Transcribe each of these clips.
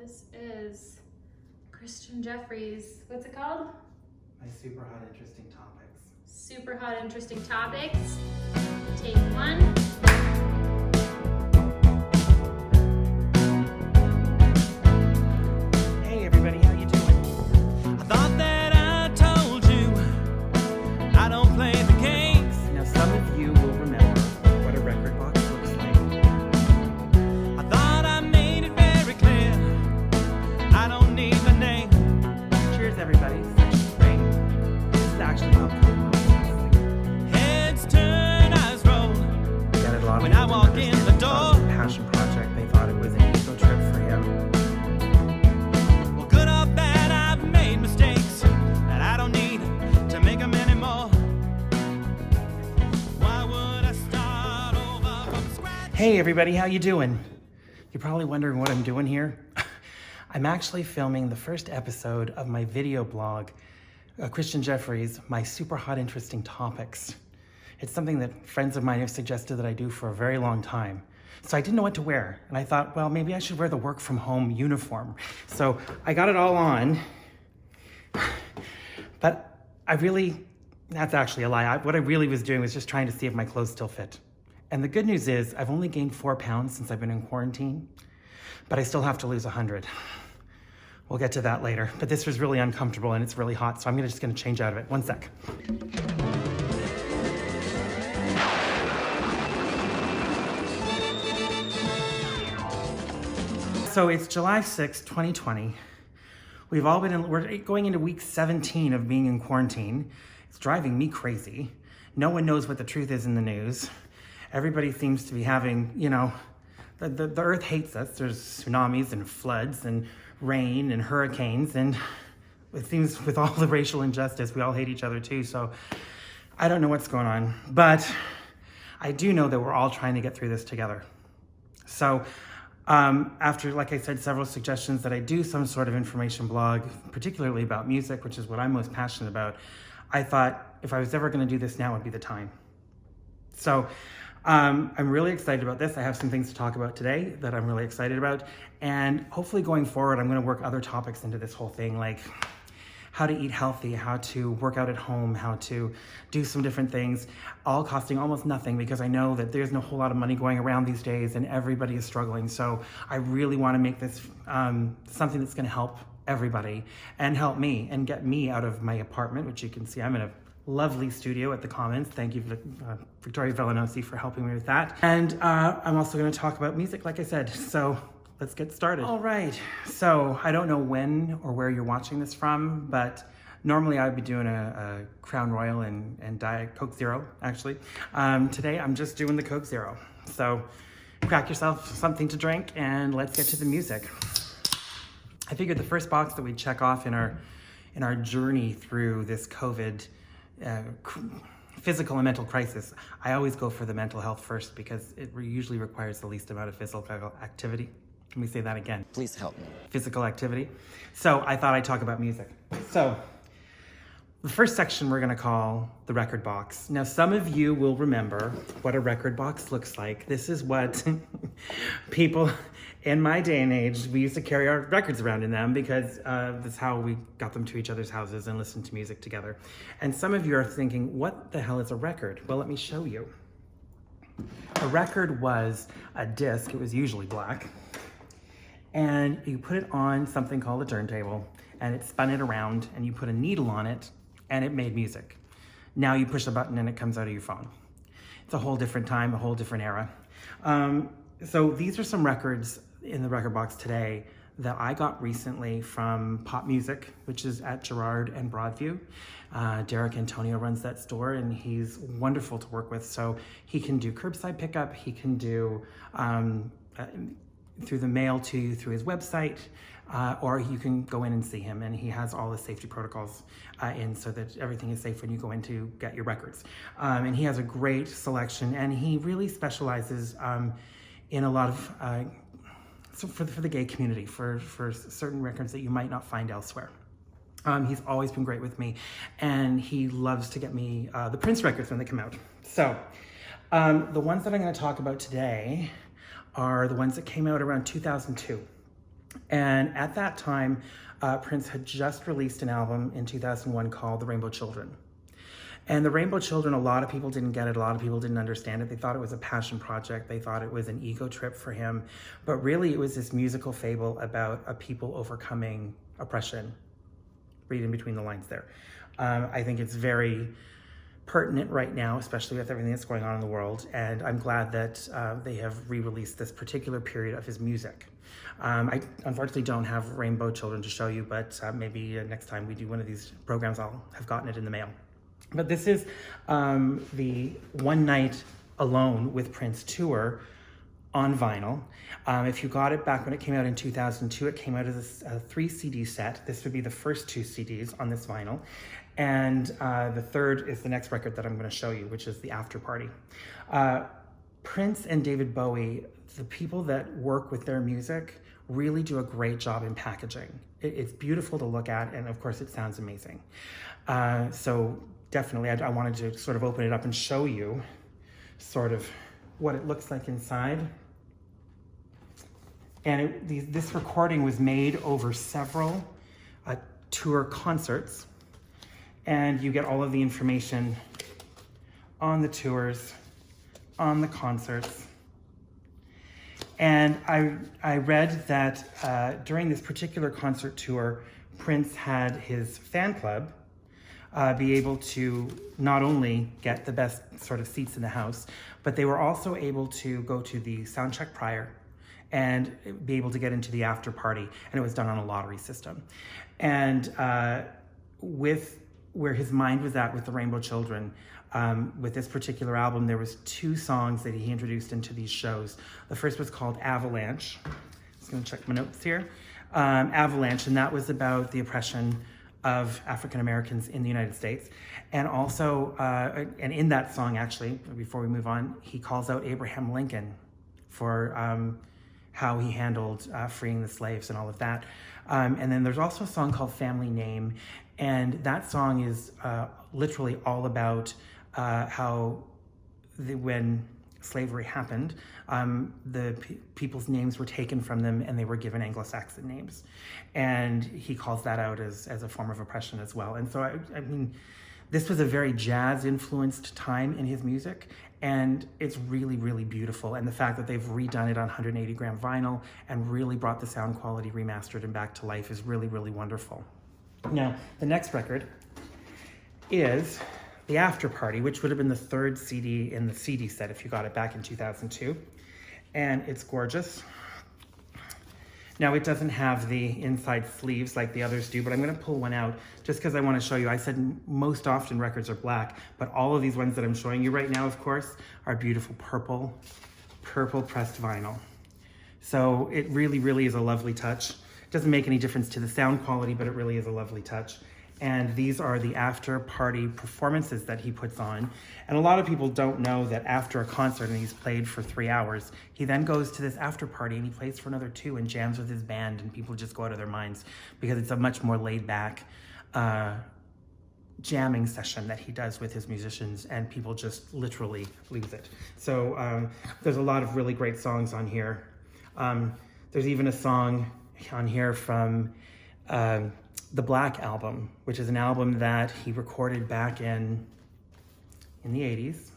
This is Christian Jeffries. What's it called? My super hot, interesting topics. Super hot, interesting topics. Take one. Hey everybody, how you doing? I thought that I told you I don't play the games. Now some of you will remember what a record box looks like. I thought I made it very clear I don't need the name. Cheers everybody, section 3. This is actually how Heads turn, eyes roll when I walk in the door. Passion project, they thought it was an ego trip for him. Well, good or bad, I've made mistakes that I don't need to make them anymore. Why would I start over from scratch? Hey everybody, how you doing? You're probably wondering what I'm doing here. I'm actually filming the first episode of my video blog, Christian Jeffries, My Super Hot Interesting Topics. It's something that friends of mine have suggested that I do for a very long time. So I didn't know what to wear, and I thought, well, maybe I should wear the work from home uniform. So I got it all on, but that's actually a lie. What I really was doing was just trying to see if my clothes still fit. And the good news is I've only gained 4 pounds since I've been in quarantine, but I still have to lose 100. We'll get to that later, but this was really uncomfortable and it's really hot, so I'm just gonna change out of it. One sec. So it's July 6th, 2020. We're going into week 17 of being in quarantine. It's driving me crazy. No one knows what the truth is in the news. Everybody seems to be having, the earth hates us. There's tsunamis and floods and rain and hurricanes, and it seems with all the racial injustice, we all hate each other too. So I don't know what's going on, but I do know that we're all trying to get through this together. So after, like I said, several suggestions that I do some sort of information blog, particularly about music, which is what I'm most passionate about, I thought if I was ever going to do this, now would be the time. So I'm really excited about this. I have some things to talk about today that I'm really excited about. And hopefully going forward, I'm going to work other topics into this whole thing, like how to eat healthy, how to work out at home, how to do some different things, all costing almost nothing, because I know that there's no whole lot of money going around these days and everybody is struggling. So I really want to make this something that's going to help everybody and help me and get me out of my apartment, which you can see I'm in a lovely studio at the Commons. Thank you, Victoria Velenosi, for helping me with that. And I'm also going to talk about music, like I said. So let's get started. All right. So I don't know when or where you're watching this from, but normally I'd be doing a Crown Royal and Diet Coke Zero, actually. Today I'm just doing the Coke Zero. So crack yourself something to drink and let's get to the music. I figured the first box that we'd check off in our journey through this COVID physical and mental crisis, I always go for the mental health first because it usually requires the least amount of physical activity. Let me say that again. Please help me. Physical activity. So I thought I'd talk about music. So the first section we're going to call the record box. Now, some of you will remember what a record box looks like. This is what people in my day and age, we used to carry our records around in them because that's how we got them to each other's houses and listened to music together. And some of you are thinking, what the hell is a record? Well, let me show you. A record was a disc. It was usually black. And you put it on something called a turntable and it spun it around and you put a needle on it and it made music. Now you push a button and it comes out of your phone. It's a whole different time, a whole different era. So these are some records in the record box today that I got recently from Pop Music, which is at Gerrard and Broadview. Derek Antonio runs that store and he's wonderful to work with. So he can do curbside pickup, he can do through the mail to you through his website, or you can go in and see him, and he has all the safety protocols in so that everything is safe when you go in to get your records. And he has a great selection, and he really specializes in a lot of, so for the gay community, for certain records that you might not find elsewhere. He's always been great with me, and he loves to get me the Prince records when they come out. So the ones that I'm going to talk about today are the ones that came out around 2002. And at that time, Prince had just released an album in 2001 called The Rainbow Children. And The Rainbow Children, a lot of people didn't get it. A lot of people didn't understand it. They thought it was a passion project. They thought it was an ego trip for him. But really, it was this musical fable about a people overcoming oppression. Read in between the lines there. I think it's very pertinent right now, especially with everything that's going on in the world. And I'm glad that they have re-released this particular period of his music. I unfortunately don't have Rainbow Children to show you, but maybe next time we do one of these programs, I'll have gotten it in the mail. But this is the One Night Alone with Prince tour on vinyl. If you got it back when it came out in 2002, it came out as a 3 CD set. This would be the first 2 CDs on this vinyl. And the third is the next record that I'm going to show you, which is the After Party. Prince and David Bowie, the people that work with their music, really do a great job in packaging. It's beautiful to look at, and of course it sounds amazing. So definitely I wanted to sort of open it up and show you sort of what it looks like inside. And this recording was made over several tour concerts, and you get all of the information on the tours, on the concerts. And I read that during this particular concert tour, Prince had his fan club be able to not only get the best sort of seats in the house, but they were also able to go to the soundcheck prior and be able to get into the after party. And it was done on a lottery system. And with where his mind was at with the Rainbow Children, with this particular album, there was 2 songs that he introduced into these shows. The first was called Avalanche. I'm just gonna check my notes here. Avalanche, and that was about the oppression of African Americans in the United States. And also, and in that song actually, before we move on, he calls out Abraham Lincoln for how he handled freeing the slaves and all of that. And then there's also a song called Family Name, and that song is literally all about how when slavery happened, the people's names were taken from them and they were given Anglo-Saxon names. And he calls that out as a form of oppression as well. And so, I mean, this was a very jazz-influenced time in his music, and it's really, really beautiful. And the fact that they've redone it on 180-gram vinyl and really brought the sound quality remastered and back to life is really, really wonderful. Now, the next record is the After Party, which would have been the 3rd CD in the CD set if you got it back in 2002. And it's gorgeous. Now, it doesn't have the inside sleeves like the others do, but I'm going to pull one out just because I want to show you. I said most often records are black, but all of these ones that I'm showing you right now, of course, are beautiful purple pressed vinyl. So it really, really is a lovely touch. It doesn't make any difference to the sound quality, but it really is a lovely touch. And these are the after party performances that he puts on. And a lot of people don't know that after a concert and he's played for 3 hours, he then goes to this after party and he plays for another 2 and jams with his band, and people just go out of their minds because it's a much more laid back jamming session that he does with his musicians, and people just literally lose it. So there's a lot of really great songs on here. There's even a song on here from the Black Album, which is an album that he recorded back in the 80s,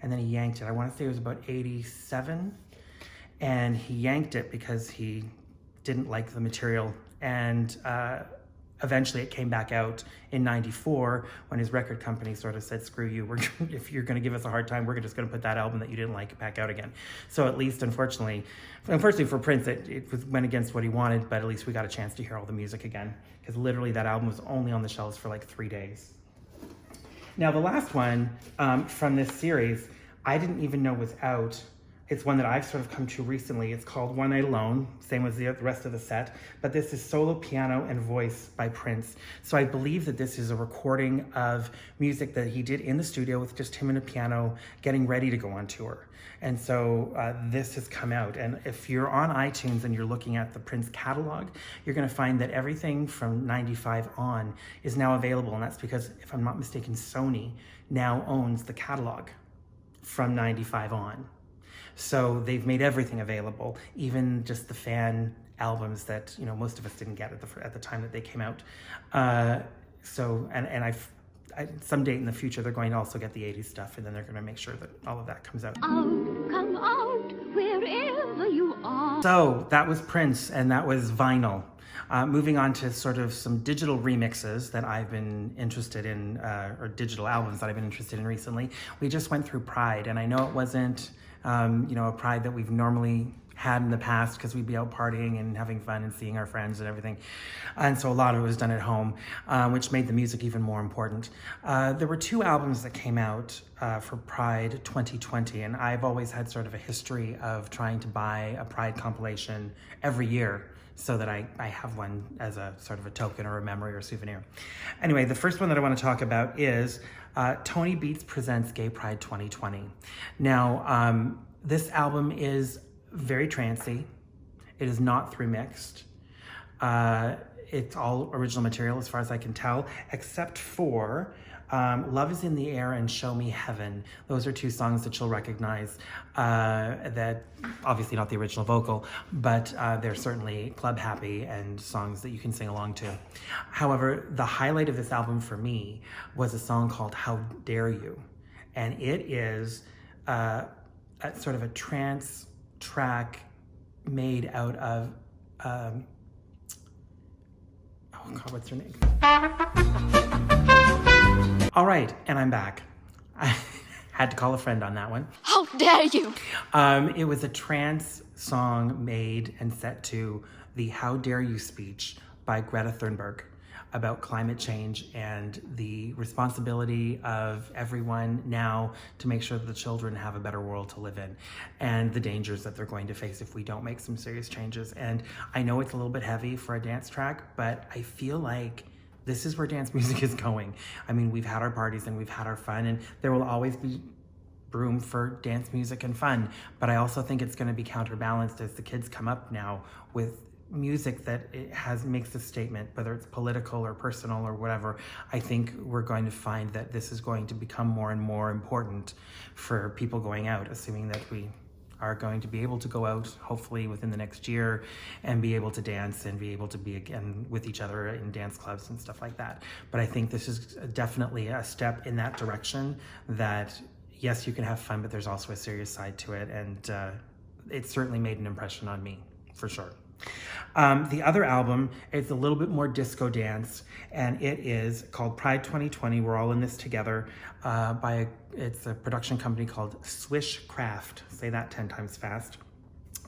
and then he yanked it. I want to say it was about 87, and he yanked it because he didn't like the material, and eventually it came back out in 94 when his record company sort of said, screw you, if you're going to give us a hard time, we're just going to put that album that you didn't like back out again. So at least, unfortunately for Prince, it went against what he wanted, but at least we got a chance to hear all the music again, because literally that album was only on the shelves for like 3 days. Now, the last one from this series, I didn't even know was out. It's one that I've sort of come to recently. It's called One Night Alone, same as the rest of the set, but this is solo piano and voice by Prince. So I believe that this is a recording of music that he did in the studio with just him and a piano getting ready to go on tour. And so this has come out. And if you're on iTunes and you're looking at the Prince catalog, you're gonna find that everything from 95 on is now available. And that's because, if I'm not mistaken, Sony now owns the catalog from 95 on. So they've made everything available, even just the fan albums that, you know, most of us didn't get at the time that they came out. Some date in the future, they're going to also get the 80s stuff, and then they're going to make sure that all of that comes out. Come out, wherever you are. So that was Prince, and that was vinyl. Moving on to sort of some digital remixes that I've been interested in, or digital albums that I've been interested in recently. We just went through Pride, and I know it wasn't, a Pride that we've normally had in the past, because we'd be out partying and having fun and seeing our friends and everything. And so a lot of it was done at home, which made the music even more important. There were 2 albums that came out for Pride 2020, and I've always had sort of a history of trying to buy a Pride compilation every year, so that I have one as a sort of a token or a memory or a souvenir. Anyway, the first one that I want to talk about is Tony Beats Presents Gay Pride 2020. Now, this album is very trancey. It is not through mixed. It's all original material as far as I can tell, except for Love is in the Air and Show Me Heaven. Those are 2 songs that you'll recognize, that obviously not the original vocal, but they're certainly club happy and songs that you can sing along to. However, the highlight of this album for me was a song called How Dare You. And it is sort of a trance track made out of, oh God, what's her name? All right, and I'm back. I had to call a friend on that one. How dare you! It was a trance song made and set to the How Dare You speech by Greta Thunberg about climate change and the responsibility of everyone now to make sure that the children have a better world to live in, and the dangers that they're going to face if we don't make some serious changes. And I know it's a little bit heavy for a dance track, but I feel like this is where dance music is going. I mean, we've had our parties and we've had our fun, and there will always be room for dance music and fun, but I also think it's going to be counterbalanced as the kids come up now with music that makes a statement, whether it's political or personal or whatever. I think we're going to find that this is going to become more and more important for people going out, assuming that we are going to be able to go out, hopefully within the next year, and be able to dance and be able to be again with each other in dance clubs and stuff like that. But I think this is definitely a step in that direction, that yes, you can have fun, but there's also a serious side to it, and it certainly made an impression on me, for sure. The other album is a little bit more disco dance, and it is called Pride 2020. We're all in this together, it's a production company called Swish Craft. Say that 10 times fast.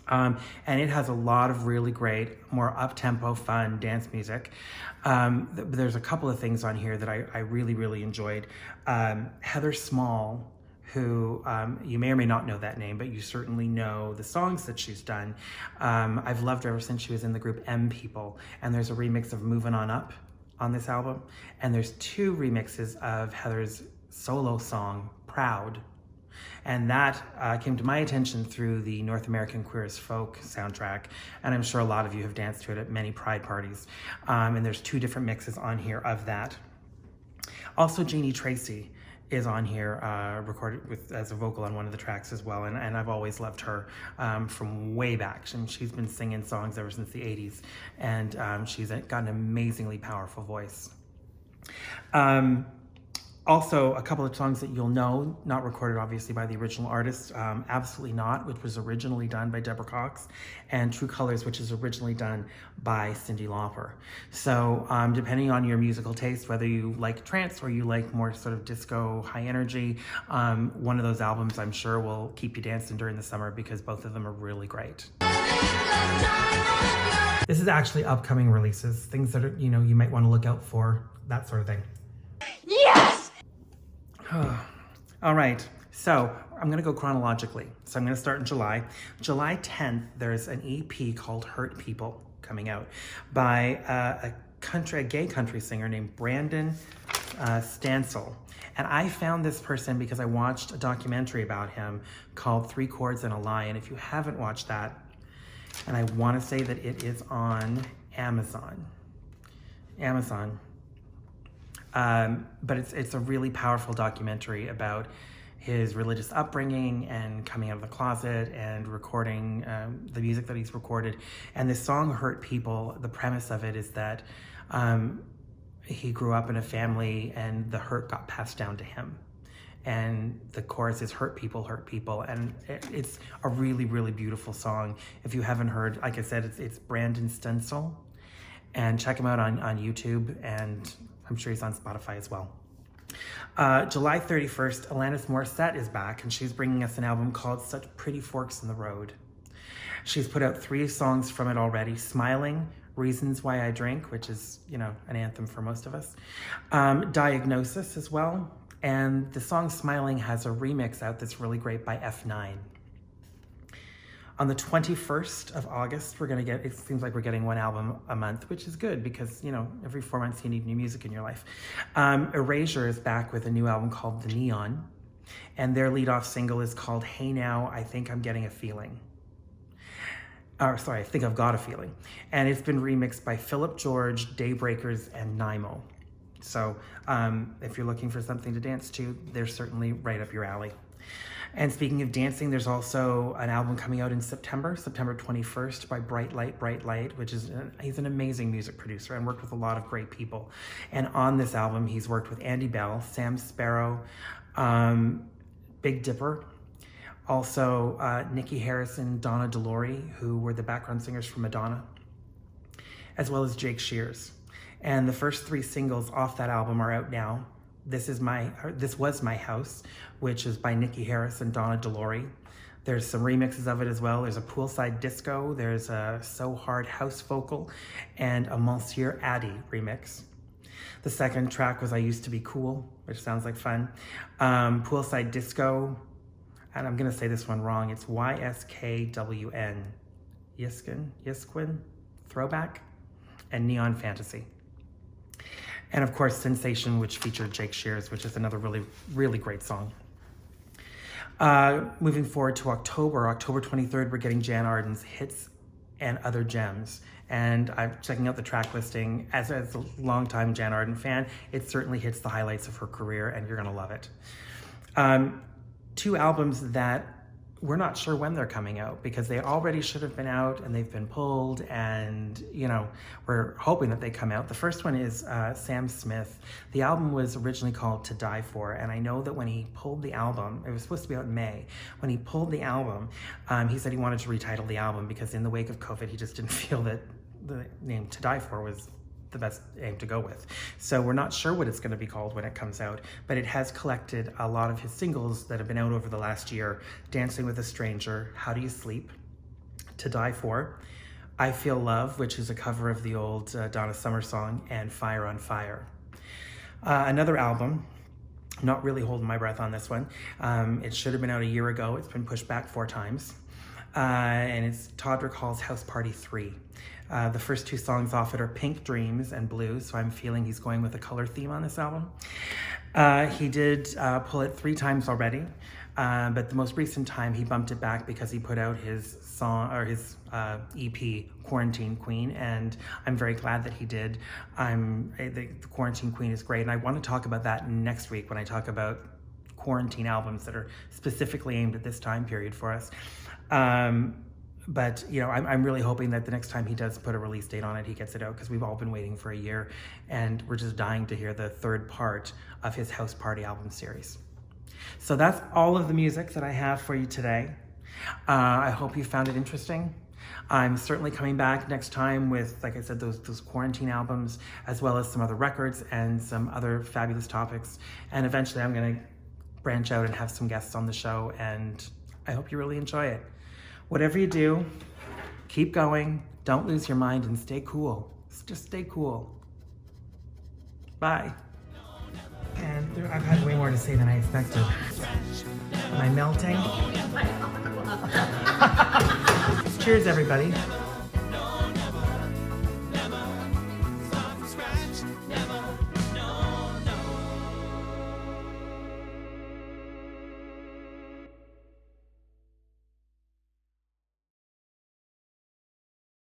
And it has a lot of really great, more up-tempo, fun dance music. There's a couple of things on here that I really, really enjoyed. Heather Small, who you may or may not know that name, but you certainly know the songs that she's done. I've loved her ever since she was in the group M People, and there's a remix of Movin' On Up on this album, and there's 2 remixes of Heather's solo song, Proud, and that came to my attention through the North American Queer as Folk soundtrack, and I'm sure a lot of you have danced to it at many Pride parties, and there's 2 different mixes on here of that. Also, Jeannie Tracy is on here, recorded as a vocal on one of the tracks as well, and I've always loved her from way back. She's been singing songs ever since the 80s, and she's got an amazingly powerful voice. Also, a couple of songs that you'll know, not recorded obviously by the original artist, Absolutely Not, which was originally done by Deborah Cox, and True Colors, which is originally done by Cyndi Lauper. So depending on your musical taste, whether you like trance or you like more sort of disco, high energy, one of those albums I'm sure will keep you dancing during the summer, because both of them are really great. This is actually upcoming releases, things that are, you might want to look out for, that sort of thing. Yes! All right, so I'm gonna go chronologically. So I'm gonna start in July. July 10th, there's an EP called Hurt People coming out by a gay country singer named Brandon Stansel. And I found this person because I watched a documentary about him called 3 Chords and a Lie. And if you haven't watched that, and I wanna say that it is on Amazon. But it's a really powerful documentary about his religious upbringing and coming out of the closet and recording the music that he's recorded. And this song, Hurt People, the premise of it is that he grew up in a family and the hurt got passed down to him. And the chorus is hurt people, and it's a really, really beautiful song. If you haven't heard, like I said, it's Brandon Stencil, and check him out on YouTube, and I'm sure he's on Spotify as well. July 31st, Alanis Morissette is back, and she's bringing us an album called Such Pretty Forks in the Road. She's put out 3 songs from it already: Smiling, Reasons Why I Drink, which is, you know, an anthem for most of us, Diagnosis as well. And the song Smiling has a remix out that's really great by F9. On the 21st of August, it seems like we're getting 1 album a month, which is good because, you know, every 4 months you need new music in your life. Erasure is back with a new album called The Neon, and their lead-off single is called Hey Now, I Think I'm Getting a Feeling. I think I've got a feeling. And it's been remixed by Philip George, Daybreakers, and Nymo. So if you're looking for something to dance to, they're certainly right up your alley. And speaking of dancing, there's also an album coming out in September 21st by Bright Light, which is, he's an amazing music producer and worked with a lot of great people. And on this album, he's worked with Andy Bell, Sam Sparrow, Big Dipper, also Nikki Harrison, Donna DeLory, who were the background singers for Madonna, as well as Jake Shears. And the first 3 singles off that album are out now. This Was My House, which is by Nikki Harris and Donna DeLory. There's some remixes of it as well. There's a Poolside Disco, there's a So Hard house vocal, and a Monsieur Addy remix. The second track was I Used to Be Cool, which sounds like fun. Poolside Disco, and I'm gonna say this one wrong, it's YSKWN. Yisquin, Throwback, and Neon Fantasy. And of course, Sensation, which featured Jake Shears, which is another really, really great song. Moving forward to October 23rd, we're getting Jan Arden's Hits and Other Gems. And I'm checking out the track listing. As a longtime Jan Arden fan, it certainly hits the highlights of her career, and you're gonna love it. 2 albums that we're not sure when they're coming out because they already should have been out and they've been pulled, and, you know, we're hoping that they come out. The first one is Sam Smith. The album was originally called To Die For, and I know that when he pulled the album, it was supposed to be out in May. When he pulled the album, he said he wanted to retitle the album because in the wake of COVID, he just didn't feel that the name To Die For was the best name to go with. So we're not sure what it's going to be called when it comes out, but it has collected a lot of his singles that have been out over the last year: Dancing with a Stranger, How Do You Sleep, To Die For, I Feel Love, which is a cover of the old Donna Summer song, and Fire on Fire. Another album, not really holding my breath on this one. It should have been out a year ago. It's been pushed back 4 times. And it's Todrick Hall's House Party 3. The first 2 songs off it are Pink Dreams and Blues, so I'm feeling he's going with a color theme on this album. He did pull it 3 times already, but the most recent time he bumped it back because he put out his song, or his EP, Quarantine Queen, and I'm very glad that he did. The Quarantine Queen is great, and I want to talk about that next week when I talk about quarantine albums that are specifically aimed at this time period for us. But, you know, I'm really hoping that the next time he does put a release date on it, he gets it out, because we've all been waiting for a year, and we're just dying to hear the 3rd part of his House Party album series. So that's all of the music that I have for you today. I hope you found it interesting. I'm certainly coming back next time with, like I said, those quarantine albums, as well as some other records and some other fabulous topics. And eventually I'm going to branch out and have some guests on the show, and I hope you really enjoy it. Whatever you do, keep going, don't lose your mind, and stay cool. Just stay cool. Bye. And I've had way more to say than I expected. Am I melting? Cheers, everybody.